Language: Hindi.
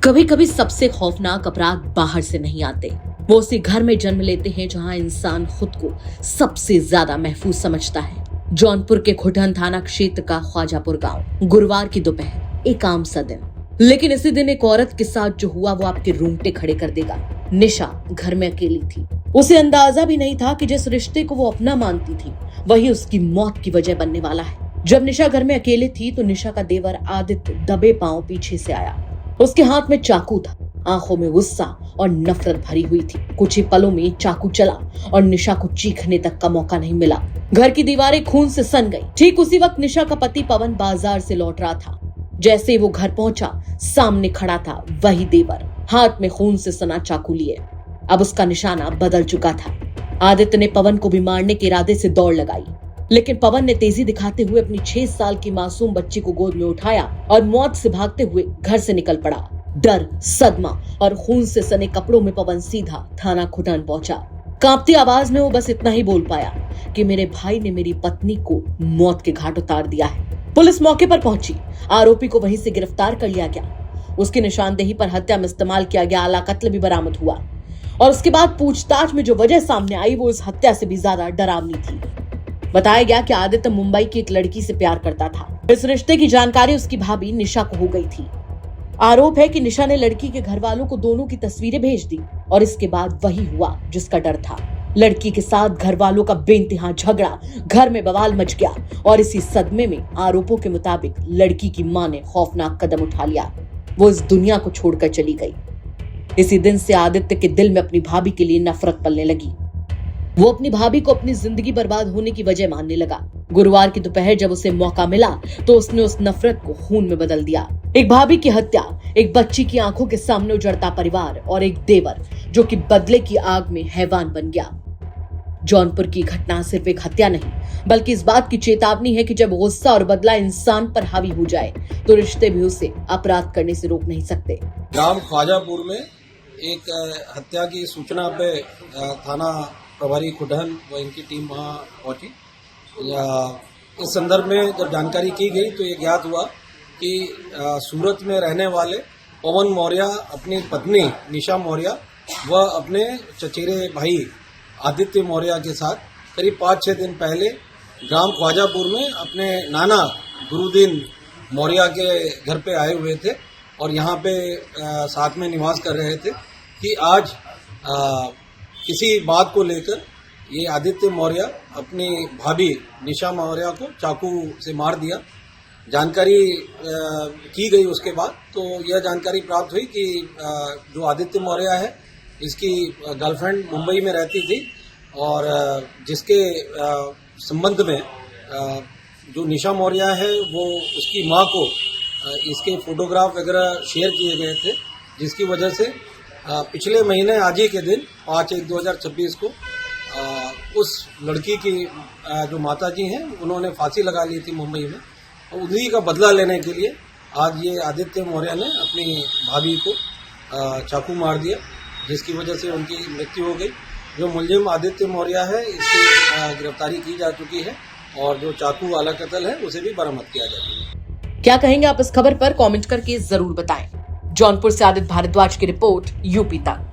कभी कभी सबसे खौफनाक अपराध बाहर से नहीं आते, वो उसी घर में जन्म लेते हैं जहां इंसान खुद को सबसे ज्यादा महफूज समझता है। जौनपुर के खुटन थाना क्षेत्र का ख्वाजापुर गांव। गुरुवार की दोपहर, एक आम सा दिन। लेकिन इसी दिन एक औरत के साथ जो हुआ वो आपके रोंगटे खड़े कर देगा। निशा घर में अकेली थी। उसे अंदाजा भी नहीं था कि जिस रिश्ते को वो अपना मानती थी वही उसकी मौत की वजह बनने वाला है। जब निशा घर में अकेले थी तो निशा का देवर आदित्य दबे पांव पीछे से आया। उसके हाथ में चाकू था, आंखों में गुस्सा और नफरत भरी हुई थी। कुछ ही पलों में चाकू चला और निशा को चीखने तक का मौका नहीं मिला। घर की दीवारें खून से सन गई। ठीक उसी वक्त निशा का पति पवन बाजार से लौट रहा था। जैसे वो घर पहुंचा, सामने खड़ा था वही देवर, हाथ में खून से सना चाकू लिए। अब उसका निशाना बदल चुका था। आदित्य ने पवन को भी मारने के इरादे से दौड़ लगाई, लेकिन पवन ने तेजी दिखाते हुए अपनी 6 साल की मासूम बच्ची को गोद में उठाया और मौत से भागते हुए घर से निकल पड़ा। डर, सदमा और खून से सने कपड़ों में पवन सीधा थाना खुटन पहुंचा। कांपती आवाज में वो बस इतना ही बोल पाया कि मेरे भाई ने मेरी पत्नी को मौत के घाट उतार दिया है। पुलिस मौके पर पहुंची। आरोपी को वहीं से गिरफ्तार कर लिया गया। उसकी निशानदेही पर हत्या में इस्तेमाल किया गया आला कत्ल भी बरामद हुआ और उसके बाद पूछताछ में जो वजह सामने आई वो इस हत्या से भी ज्यादा डरावनी थी। बताया गया कि आदित्य मुंबई की एक लड़की से प्यार करता था। इस रिश्ते की जानकारी उसकी भाभी निशा को हो गई थी। आरोप है कि निशा ने लड़की के घर वालों को दोनों की तस्वीरें भेज दी और इसके बाद वही हुआ जिसका डर था। लड़की के साथ घर वालों का बेइंतहा झगड़ा, घर में बवाल मच गया और इसी सदमे में आरोपों के मुताबिक लड़की की मां ने खौफनाक कदम उठा लिया। वो इस दुनिया को छोड़कर चली गई। इसी दिन से आदित्य के दिल में अपनी भाभी के लिए नफरत पलने लगी। वो अपनी भाभी को अपनी जिंदगी बर्बाद होने की वजह मानने लगा। गुरुवार की दोपहर जब उसे मौका मिला तो उसने उस नफरत को खून में बदल दिया। एक भाभी की हत्या, एक बच्ची की आंखों के सामने उजड़ता परिवार और एक देवर जो कि बदले की आग में हैवान बन गया। जौनपुर की घटना सिर्फ एक हत्या नहीं बल्कि इस बात की चेतावनी है कि जब गुस्सा और बदला इंसान पर हावी हो जाए तो रिश्ते भी उसे अपराध करने से रोक नहीं सकते। ग्राम ख्वाजापुर में एक हत्या की सूचना पे थाना प्रभारी खुटन व इनकी टीम वहाँ पहुंची। इस संदर्भ में जब जानकारी की गई तो ये ज्ञात हुआ कि सूरत में रहने वाले पवन मौर्य अपनी पत्नी निशा मौर्य व अपने चचेरे भाई आदित्य मौर्य के साथ करीब 5-6 दिन पहले ग्राम ख्वाजापुर में अपने नाना गुरुदीन मौर्य के घर पे आए हुए थे और यहाँ पे साथ में निवास कर रहे थे कि आज किसी बात को लेकर ये आदित्य मौर्य अपनी भाभी निशा मौर्य को चाकू से मार दिया। जानकारी की गई उसके बाद तो यह जानकारी प्राप्त हुई कि जो आदित्य मौर्य है इसकी गर्लफ्रेंड मुंबई में रहती थी और जिसके संबंध में जो निशा मौर्य है वो उसकी मां को इसके फोटोग्राफ वगैरह शेयर किए गए थे, जिसकी वजह से पिछले महीने आज ही के दिन 5/1/2026 को उस लड़की की जो माताजी हैं उन्होंने फांसी लगा ली थी मुंबई में। और उन्हीं का बदला लेने के लिए आज ये आदित्य मौर्य ने अपनी भाभी को चाकू मार दिया, जिसकी वजह से उनकी मृत्यु हो गई। जो मुलजिम आदित्य मौर्य है इसकी गिरफ्तारी की जा चुकी है और जो चाकू वाला कत्ल है उसे भी बरामद किया जा चुका है। क्या कहेंगे आप इस खबर पर? कमेंट करके जरूर बताएं। जौनपुर से आदित्य भारद्वाज की रिपोर्ट, यूपी तक।